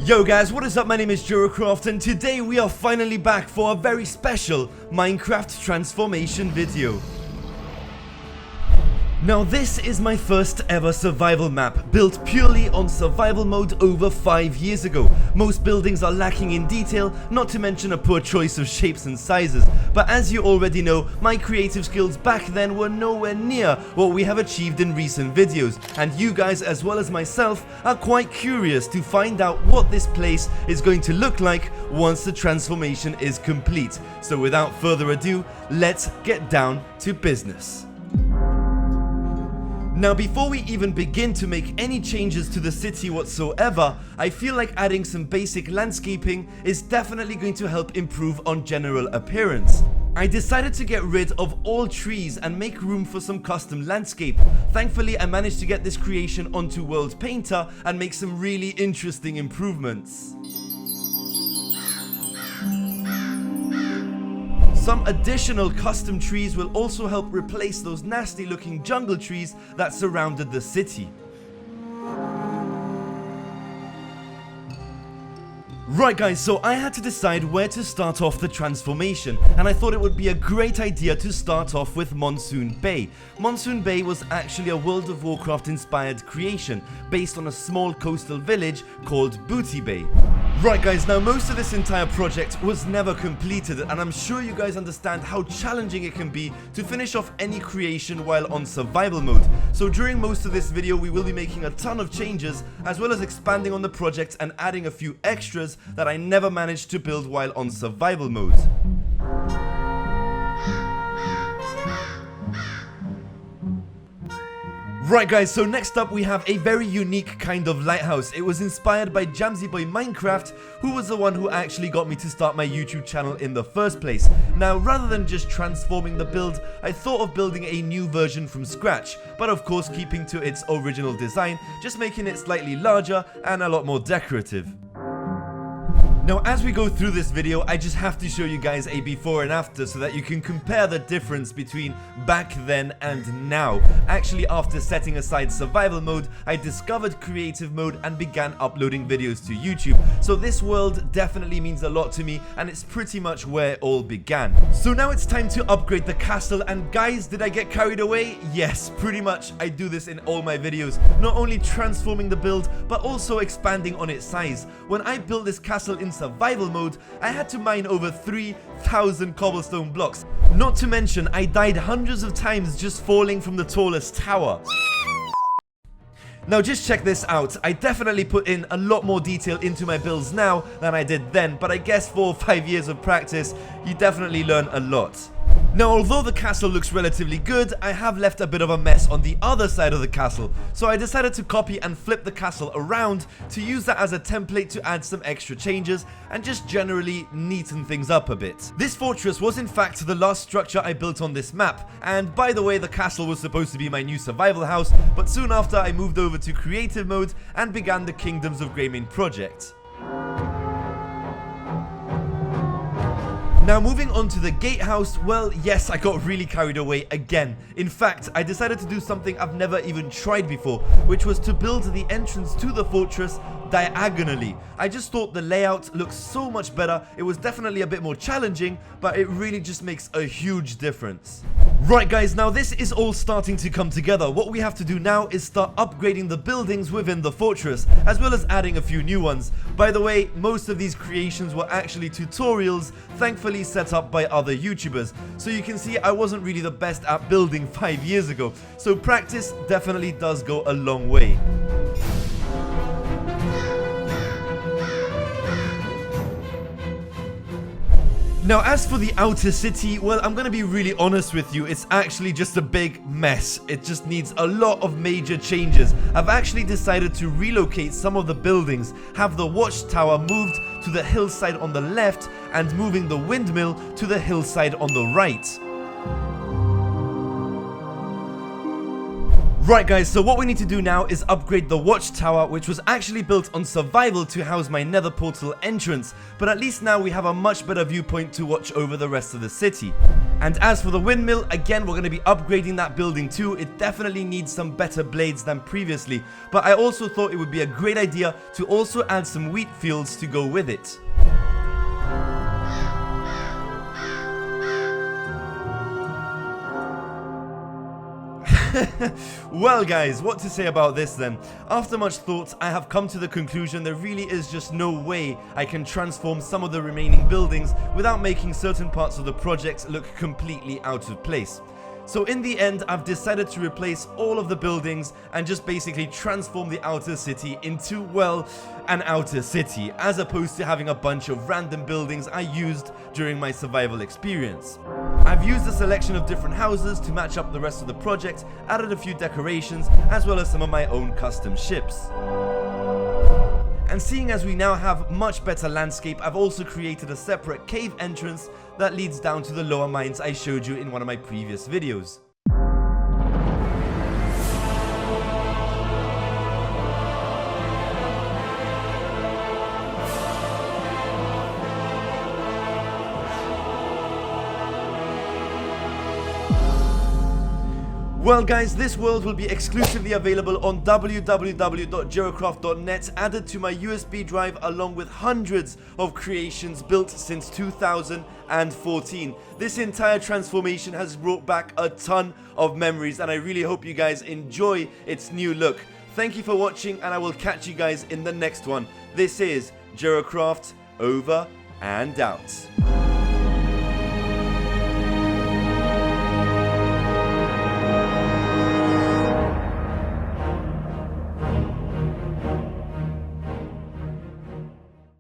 Yo guys, what is up? My name is Jeracraft and today we are finally back for a very special Minecraft transformation video. Now this is my first ever survival map, built purely on survival mode over 5 years ago. Most buildings are lacking in detail, not to mention a poor choice of shapes and sizes. But as you already know, my creative skills back then were nowhere near what we have achieved in recent videos. And you guys as well as myself are quite curious to find out what this place is going to look like once the transformation is complete. So without further ado, let's get down to business. Now before we even begin to make any changes to the city whatsoever, I feel like adding some basic landscaping is definitely going to help improve on general appearance. I decided to get rid of all trees and make room for some custom landscape. Thankfully I managed to get this creation onto World Painter and make some really interesting improvements. Some additional custom trees will also help replace those nasty looking jungle trees that surrounded the city. Right guys, so I had to decide where to start off the transformation, and I thought it would be a great idea to start off with Monsoon Bay. Monsoon Bay was actually a World of Warcraft inspired creation based on a small coastal village called Booty Bay. Right guys, now most of this entire project was never completed, and I'm sure you guys understand how challenging it can be to finish off any creation while on survival mode. So during most of this video we will be making a ton of changes, as well as expanding on the project and adding a few extras that I never managed to build while on survival mode. Right guys, so next up we have a very unique kind of lighthouse. It was inspired by Jamzy Boy Minecraft, who was the one who actually got me to start my YouTube channel in the first place. Now rather than just transforming the build, I thought of building a new version from scratch, but of course keeping to its original design, just making it slightly larger and a lot more decorative. Now as we go through this video, I just have to show you guys a before and after so that you can compare the difference between back then and now. Actually, after setting aside survival mode, I discovered creative mode and began uploading videos to YouTube. So this world definitely means a lot to me, and it's pretty much where it all began. So now it's time to upgrade the castle, and guys, did I get carried away? Yes, pretty much I do this in all my videos. Not only transforming the build, but also expanding on its size. When I built this castle in survival mode, I had to mine over 3,000 cobblestone blocks. Not to mention, I died hundreds of times just falling from the tallest tower. Now just check this out, I definitely put in a lot more detail into my builds now than I did then, but I guess 4 or 5 years of practice, you definitely learn a lot. Now although the castle looks relatively good, I have left a bit of a mess on the other side of the castle, so I decided to copy and flip the castle around to use that as a template to add some extra changes and just generally neaten things up a bit. This fortress was in fact the last structure I built on this map, and by the way, the castle was supposed to be my new survival house, but soon after I moved over to creative mode and began the Kingdoms of Greymane project. Now moving on to the gatehouse, well yes, I got really carried away again. In fact, I decided to do something I've never even tried before, which was to build the entrance to the fortress diagonally. I just thought the layout looked so much better. It was definitely a bit more challenging, but it really just makes a huge difference. Right guys, now this is all starting to come together. What we have to do now is start upgrading the buildings within the fortress, as well as adding a few new ones. By the way, most of these creations were actually tutorials, thankfully set up by other YouTubers. So you can see I wasn't really the best at building 5 years ago, so practice definitely does go a long way. Now as for the outer city, well, I'm gonna be really honest with you, it's actually just a big mess. It just needs a lot of major changes. I've actually decided to relocate some of the buildings, have the watchtower moved to the hillside on the left, and moving the windmill to the hillside on the right. Right guys, so what we need to do now is upgrade the watchtower, which was actually built on survival to house my nether portal entrance, but at least now we have a much better viewpoint to watch over the rest of the city. And as for the windmill, again, we're going to be upgrading that building too. It definitely needs some better blades than previously, but I also thought it would be a great idea to also add some wheat fields to go with it. Well guys, what to say about this then? After much thought, I have come to the conclusion there really is just no way I can transform some of the remaining buildings without making certain parts of the project look completely out of place. So in the end, I've decided to replace all of the buildings and just basically transform the outer city into, well, an outer city, as opposed to having a bunch of random buildings I used during my survival experience. I've used a selection of different houses to match up the rest of the project, added a few decorations, as well as some of my own custom ships. And seeing as we now have much better landscape, I've also created a separate cave entrance that leads down to the lower mines I showed you in one of my previous videos. Well guys, this world will be exclusively available on www.jeracraft.net, added to my USB drive along with hundreds of creations built since 2014. This entire transformation has brought back a ton of memories and I really hope you guys enjoy its new look. Thank you for watching and I will catch you guys in the next one. This is Jeracraft, over and out.